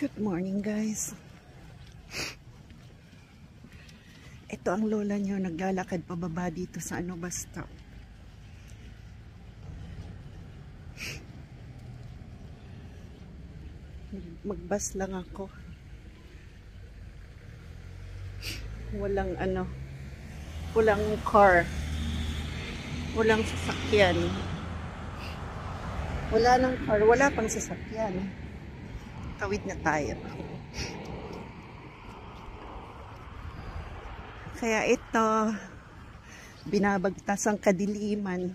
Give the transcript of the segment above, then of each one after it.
Good morning, guys. Ito ang lola nyo naglalakad pababa dito sa basta. Magbus lang ako. Walang walang car. Walang sasakyan. Wala nang car, wala pang sasakyan. Tawid na tayo. Kaya ito, binabagtas ang kadiliman.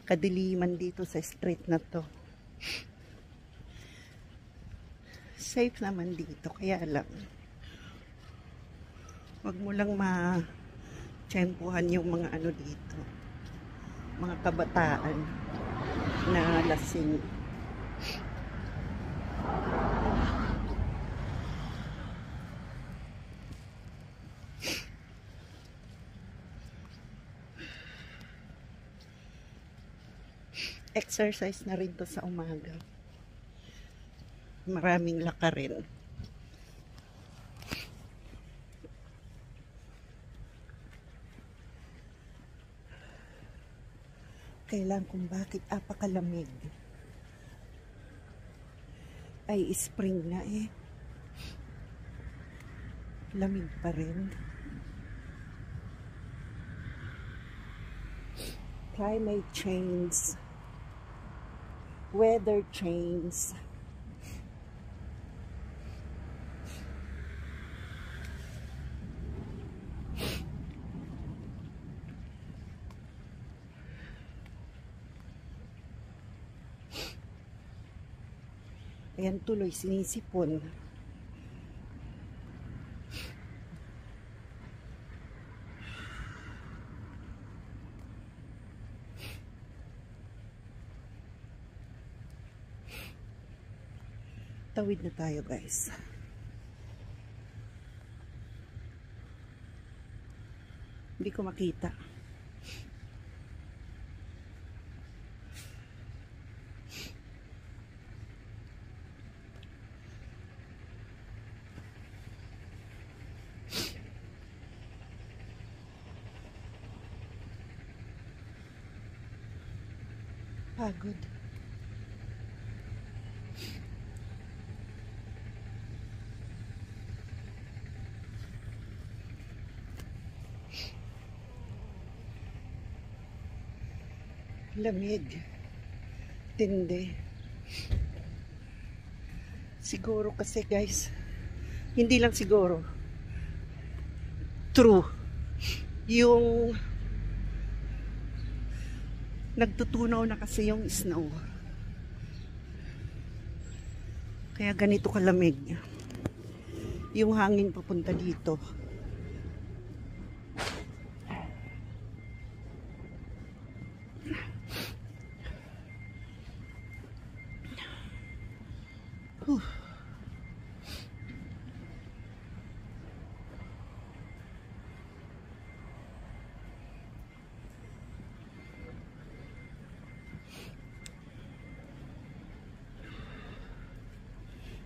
Kadiliman dito sa street na to. Safe naman dito, kaya lang wag mo lang ma-tsempuhan yung mga dito, mga kabataan na lasing. Exercise na rin to sa umaga. Maraming lakarin. Kailan kung bakit apakalamig. Ay spring na eh. Lamig pa rin. Climate change. Weather change. Ayan tuloy, sinisipon. Tawid na tayo, guys. Hindi ko makita. Pagod. Lamig. Tindi. Siguro kasi, guys, hindi lang siguro. True. Yung nagtutunaw na kasi yung snow. Kaya ganito kalamig. Yung hangin papunta dito.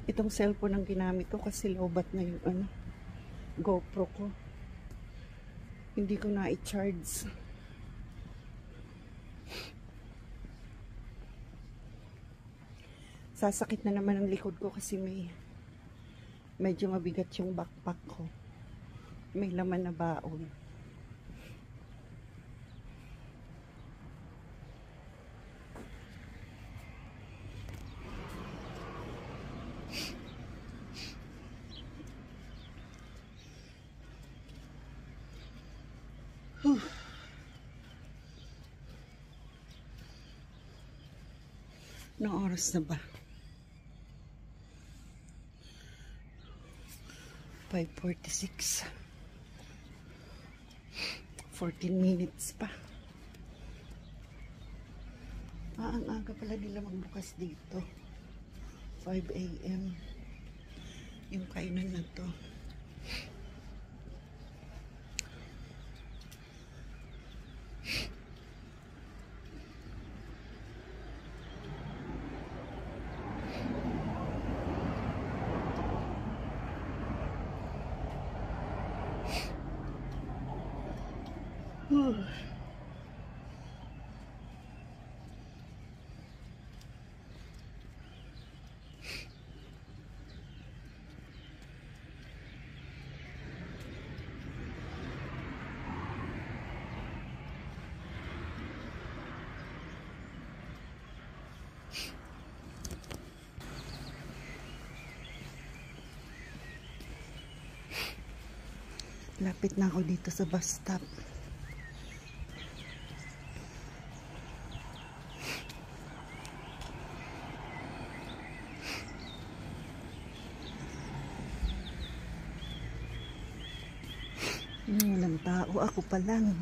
Itong cellphone ang ginamit ko kasi lobat na yung GoPro ko. Hindi ko na i-charge. Sasakit na naman ang likod ko kasi medyo mabigat yung backpack ko. May laman na baon. Anong oras na ba? 5:46. 14 minutes pa. Ang aga pala nila magbukas dito. 5 AM. Yung kainan na to. Whew. Lapit na ako dito sa bus stop. Walang tao. Ako pa lang.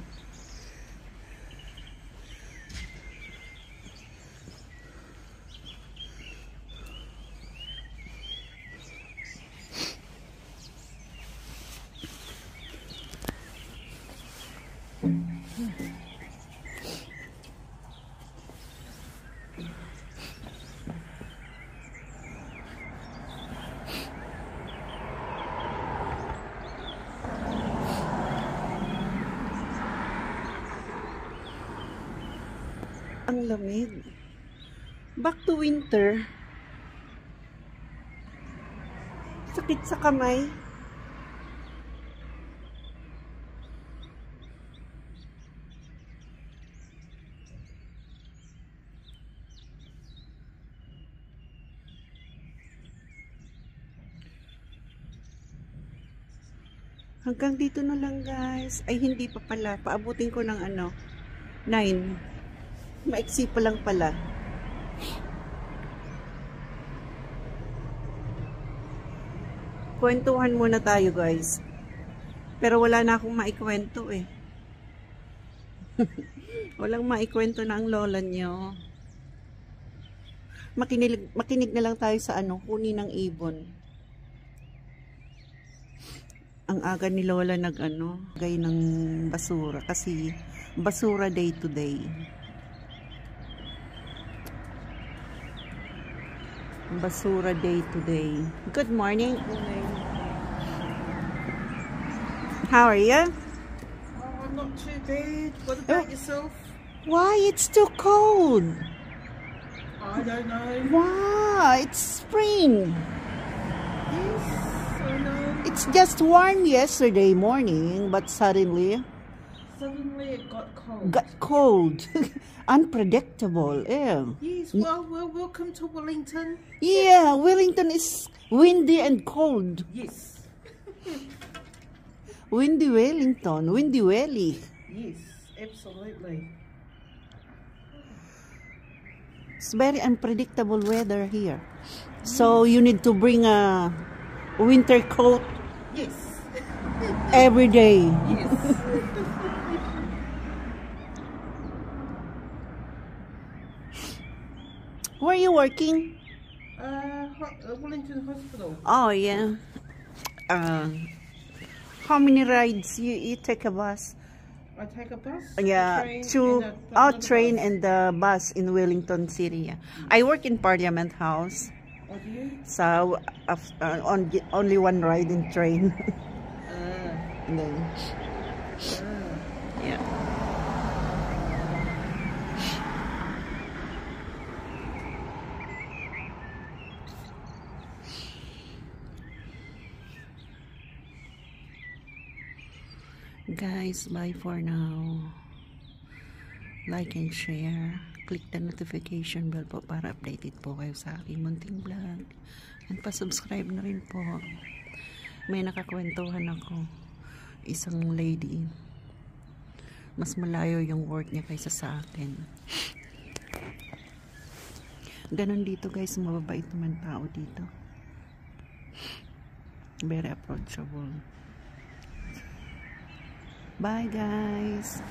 Ang lamig. Back to winter. Sakit sa kamay. Hanggang dito na lang, guys. Ay, hindi pa pala. Paabutin ko ng 9. Maiksi pa lang pala. Kwentuhan muna tayo, guys. Pero wala na akong maikwento eh. Walang maikwento na ang lola nyo. Makinig na lang tayo sa kunin ng ibon. Ang aga ni lola gay ng basura kasi basura day to day. Basura day to day. Good morning. How are you? Oh, I'm not too bad. What about yourself? Why? It's too cold. I don't know. Wow, it's spring. Yes, I know. It's just warm yesterday morning, but suddenly Suddenly it got cold. got cold. Unpredictable. Yeah. Yes, well, welcome to Wellington. Yeah, Wellington is windy and cold. Yes. Windy Wellington, windy Welly. Yes, absolutely. It's very unpredictable weather here. So you need to bring a winter coat Yes. every day. Yes. Where are you working? Wellington Hospital. Oh, yeah. How many rides you take a bus? I take a bus. Yeah, train and the bus in Wellington City. Yeah. I work in Parliament House. Oh, do you? So only one ride in train. And then, yeah. Guys, bye for now. Like and share. Click the notification bell po para updated po kayo sa aking munting vlog. And pa-subscribe na rin po. May nakakwentuhan ako. Isang lady. Mas malayo yung work niya kaysa sa akin. Ganon dito guys. Mababait naman tao dito. Very approachable. Bye guys.